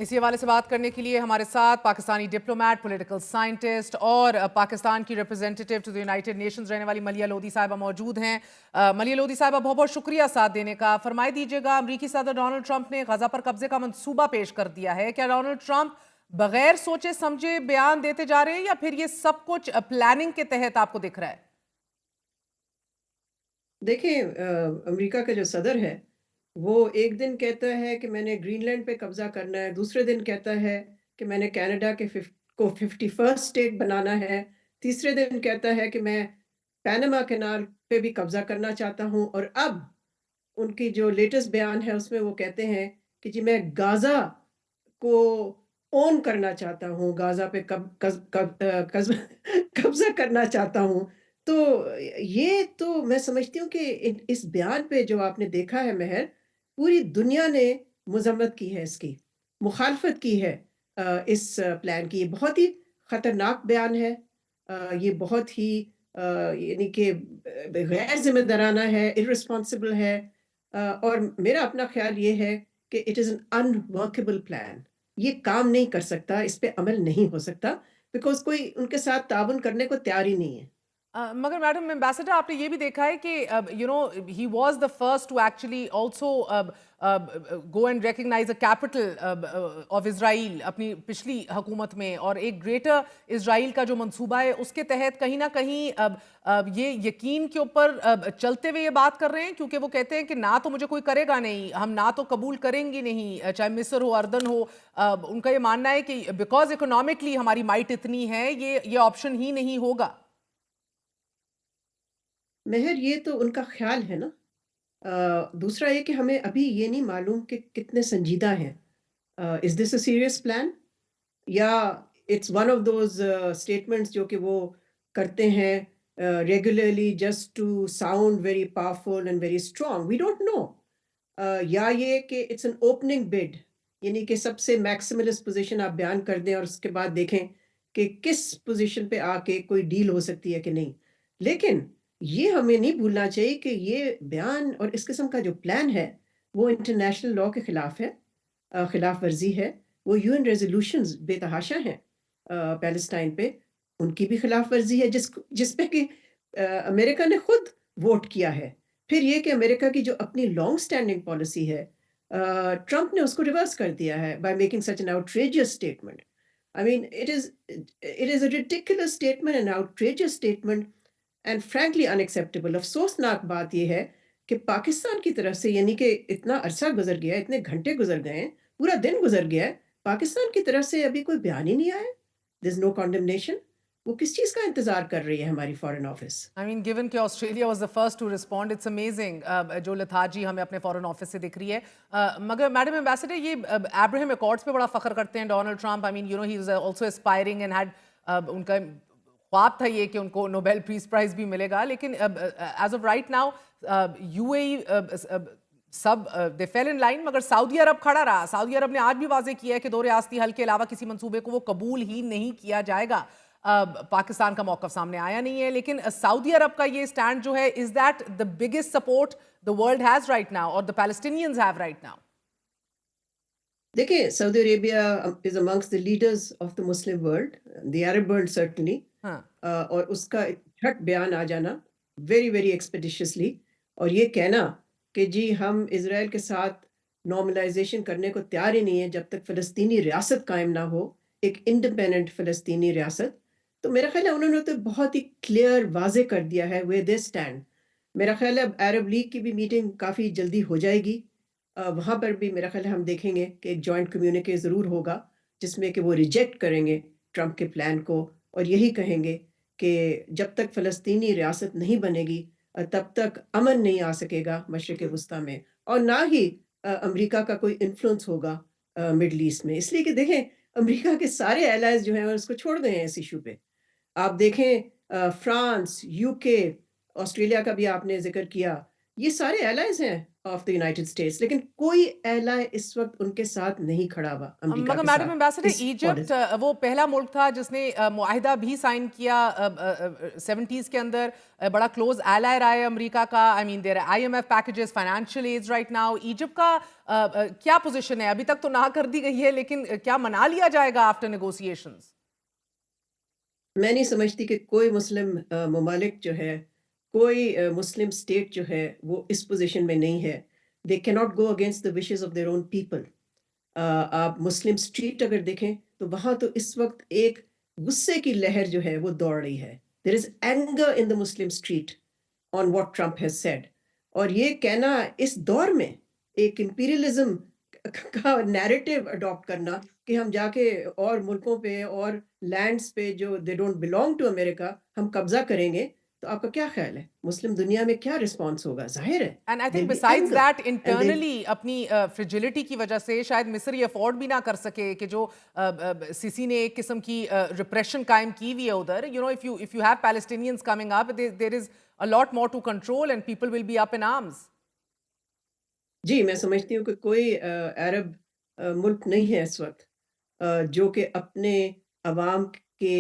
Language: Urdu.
اسی حوالے سے بات کرنے کے لیے ہمارے ساتھ پاکستانی ڈپلومیٹ، پولیٹیکل سائنٹسٹ اور پاکستان کی ریپرزینٹیٹیو ٹو دی یونائیٹڈ نیشنز رہنے والی ملیہ لودھی صاحبہ موجود ہیں۔ ملیہ لودھی صاحبہ، بہت بہت شکریہ ساتھ دینے کا۔ فرمائے دیجیے گا، امریکی صدر ڈونلڈ ٹرمپ نے غزہ پر قبضے کا منصوبہ پیش کر دیا ہے۔ کیا ڈونلڈ ٹرمپ بغیر سوچے سمجھے بیان دیتے جا رہے ہیں یا پھر یہ سب کچھ پلاننگ کے تحت آپ کو دکھ رہا ہے؟ دیکھیں، امریکہ کا جو صدر ہے وہ ایک دن کہتا ہے کہ میں نے گرین لینڈ پہ قبضہ کرنا ہے، دوسرے دن کہتا ہے کہ میں نے کینیڈا کو 51 اسٹیٹ بنانا ہے، تیسرے دن کہتا ہے کہ میں پینما کینال پہ بھی قبضہ کرنا چاہتا ہوں، اور اب ان کی جو لیٹسٹ بیان ہے اس میں وہ کہتے ہیں کہ جی میں غازہ کو اون کرنا چاہتا ہوں، غازہ پہ قبضہ کرنا چاہتا ہوں۔ تو یہ تو میں سمجھتی ہوں کہ اس بیان پہ جو آپ نے دیکھا ہے مہر، پوری دنیا نے مذمت کی ہے، اس کی مخالفت کی ہے، اس پلان کی۔ یہ بہت ہی خطرناک بیان ہے، یہ بہت ہی یعنی کہ غیر ذمہ دارانہ ہے، irresponsible ہے، اور میرا اپنا خیال یہ ہے کہ it is an unworkable plan۔ یہ کام نہیں کر سکتا، اس پہ عمل نہیں ہو سکتا، بیکاز کوئی ان کے ساتھ تعاون کرنے کو تیار ہی نہیں ہے۔ مگر میڈم ایمبیسڈر، آپ نے یہ بھی دیکھا ہے کہ he was the first to actually also go and recognise a capital of Israel اپنی پچھلی حکومت میں، اور ایک گریٹر اسرائیل کا جو منصوبہ ہے اس کے تحت کہیں نہ کہیں یہ یقین کے اوپر چلتے ہوئے یہ بات کر رہے ہیں، کیونکہ وہ کہتے ہیں کہ نہ تو مجھے کوئی کرے گا نہیں، ہم نہ تو قبول کریں گے نہیں، چاہے مصر ہو، اردن ہو۔ ان کا یہ ماننا ہے کہ بیکاز اکنامکلی ہماری مائٹ اتنی ہے، یہ آپشن ہی نہیں ہوگا۔ مہر، یہ تو ان کا خیال ہے نا۔ دوسرا یہ کہ ہمیں ابھی یہ نہیں معلوم کہ کتنے سنجیدہ ہیں۔ Is this a serious plan, یا it's one of those statements جو کہ وہ کرتے ہیں regularly just to sound very powerful and very strong, we don't know. یا یہ کہ اٹس این اوپننگ بڈ، یعنی کہ سب سے میکسیملسٹ پوزیشن آپ بیان کر دیں اور اس کے بعد دیکھیں کہ کس پوزیشن پہ آ کے کوئی ڈیل ہو سکتی ہے کہ نہیں۔ لیکن یہ ہمیں نہیں بھولنا چاہیے کہ یہ بیان اور اس قسم کا جو پلان ہے وہ انٹرنیشنل لاء کے خلاف ہے، خلاف ورزی ہے۔ وہ یو این ریزولوشنز بے تحاشا ہیں پیلسٹائن پہ، ان کی بھی خلاف ورزی ہے، جس پہ کہ امریکہ نے خود ووٹ کیا ہے۔ پھر یہ کہ امریکہ کی جو اپنی لانگ سٹینڈنگ پالیسی ہے، ٹرمپ نے اس کو ریورس کر دیا ہے by making such an outrageous statement۔ I mean, it is a ridiculous statement, an outrageous statement, and frankly unacceptable۔ افسوسناک بات یہ ہے کہ پاکستان کی طرف سے، یعنی کہ اتنا عرصہ گزر گیا ہے، اتنے گھنٹے گزر گئے ہیں، پورا دن گزر گیا ہے، پاکستان کی طرف سے ابھی کوئی بیان ہی نہیں آیا۔ دیر از نو کانڈمنیشن۔ وہ کس چیز کا انتظار کر رہی ہے ہماری foreign office? I mean, given کہ Australia was the first to respond, it's amazing جو لتھارجی ہمیں اپنے فورن آفس سے دکھ رہی ہے۔ مگر میڈم ایمبیسڈر، یہ ایبراہم ایکارڈز پہ بڑا فخر کرتے ہیں Donald Trump. I mean, he is also aspiring and had ان کا خواب تھا یہ کہ ان کو نوبیل پیس پرائز بھی ملے گا، لیکن as of right now U A سب دے فیل ان لائن، مگر سعودی عرب کھڑا رہا۔ سعودی عرب نے آج بھی واضح کیا ہے کہ دو ریاستی حل کے علاوہ کسی منصوبے کو وہ قبول ہی نہیں کیا جائے گا۔ پاکستان کا موقف سامنے آیا نہیں ہے، لیکن سعودی عرب کا یہ سٹینڈ جو ہے، is that the biggest support the world has right now or the Palestinians have right now؟ دیکھیں، سعودی عربیہ از amongst the leaders of the Muslim world, the Arab world certainly۔ ہاں، اور اس کا جھٹ بیان آ جانا ویری ویری ایکسپیڈیشیسلی، اور یہ کہنا کہ جی ہم اسرائیل کے ساتھ نارملائزیشن کرنے کو تیار ہی نہیں ہے جب تک فلسطینی ریاست قائم نہ ہو، ایک انڈیپینڈنٹ فلسطینی ریاست۔ تو میرا خیال ہے انہوں نے تو بہت ہی کلیئر واضح کر دیا ہے وے دے اسٹینڈ۔ میرا خیال ہے اب عرب لیگ کی بھی میٹنگ کافی جلدی ہو جائے گی، وہاں پر بھی میرا خیال ہے ہم دیکھیں گے کہ ایک جوائنٹ کمیونیکے ضرور ہوگا جس میں کہ وہ ریجیکٹ کریں گے ٹرمپ کے پلان کو، اور یہی کہیں گے کہ جب تک فلسطینی ریاست نہیں بنے گی تب تک امن نہیں آ سکے گا مشرق وسطیٰ میں، اور نہ ہی امریکہ کا کوئی انفلوئنس ہوگا مڈل ایسٹ میں۔ اس لیے کہ دیکھیں، امریکہ کے سارے الائز جو ہیں اس کو چھوڑ گئے ہیں اس ایشو پہ۔ آپ دیکھیں فرانس، یو کے، آسٹریلیا کا بھی آپ نے ذکر کیا، یہ سارے الائز ہیں آف دا یونائٹڈ اسٹیٹس، لیکن کوئی ایلائی اس وقت ان کے ساتھ نہیں کھڑا ہوا امریکہ مگر کے میڈم ساتھ ایمبیسڈر اس ایجپٹ پالیسی۔ وہ پہلا ملک تھا جس نے معاہدہ بھی سائن کیا 70s کے اندر، بڑا کلوز ایلائی رہا ہے امریکہ کا. I mean there I M F packages, financial aids right now. Egypt کا کیا پوزیشن ہے؟ ابھی تک تو نہ کر دی گئی ہے، لیکن کیا منا لیا جائے گا آفٹر نیگوسیشنز؟ میں نہیں سمجھتی کہ کوئی مسلم ممالک جو ہے، کوئی مسلم اسٹیٹ جو ہے وہ اس پوزیشن میں نہیں ہے. دے کی not go against the wishes of their own people. آپ مسلم اسٹریٹ اگر دیکھیں تو وہاں تو اس وقت ایک غصے کی لہر جو ہے وہ دوڑ رہی ہے. There is anger in the Muslim street on what Trump has said. اور یہ کہنا اس دور میں ایک امپیریلزم کا نیریٹو اڈاپٹ کرنا کہ ہم جا کے اور ملکوں پہ اور لینڈز پہ جو دے ڈونٹ بلونگ ٹو امریکہ ہم قبضہ کریں گے، تو آپ کا کیا خیال ہے مسلم دنیا میں کیا رسپانس ہوگا؟ ظاہر ہے and I there think be besides anger that and they. Internally اپنی فریجلٹی کی وجہ سے شاید مصر یہ افورڈ بھی نہ کر سکے کہ جو سیسی نے ایک قسم کی ریپریشن قائم کی ہوئی ہے ادھر. You know if you have Palestinians coming up, there is a lot more to control and people will be up in arms. جی میں سمجھتی ہوں کہ کوئی عرب ملک نہیں ہے اس وقت جو کہ اپنے عوام کے